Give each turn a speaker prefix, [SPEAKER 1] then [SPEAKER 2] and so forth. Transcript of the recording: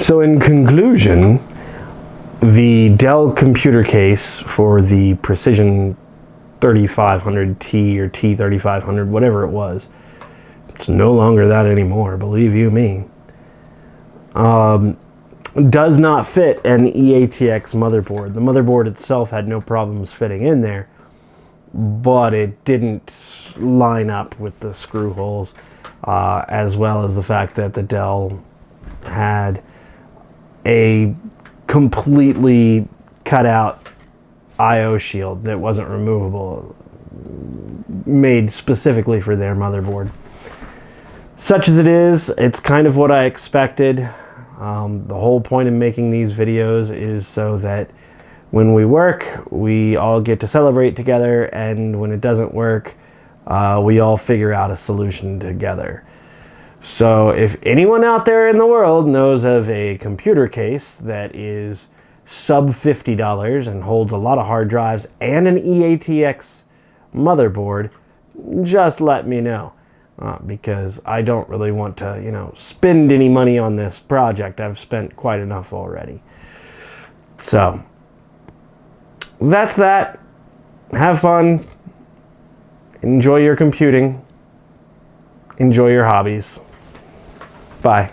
[SPEAKER 1] So in conclusion, the Dell computer case for the Precision 3500T or T3500, whatever it was, it's no longer that anymore, believe you me, does not fit an EATX motherboard. The motherboard itself had no problems fitting in there, but it didn't line up with the screw holes, as well as the fact that the Dell had a completely cut out I/O shield that wasn't removable, made specifically for their motherboard. Such as it is, it's kind of what I expected. The whole point of making these videos is so that when we work, we all get to celebrate together, and when it doesn't work, we all figure out a solution together. So if anyone out there in the world knows of a computer case that is sub $50 and holds a lot of hard drives and an EATX motherboard, just let me know. Because I don't really want to, spend any money on this project. I've spent quite enough already. So that's that. Have fun. Enjoy your computing. Enjoy your hobbies. Bye.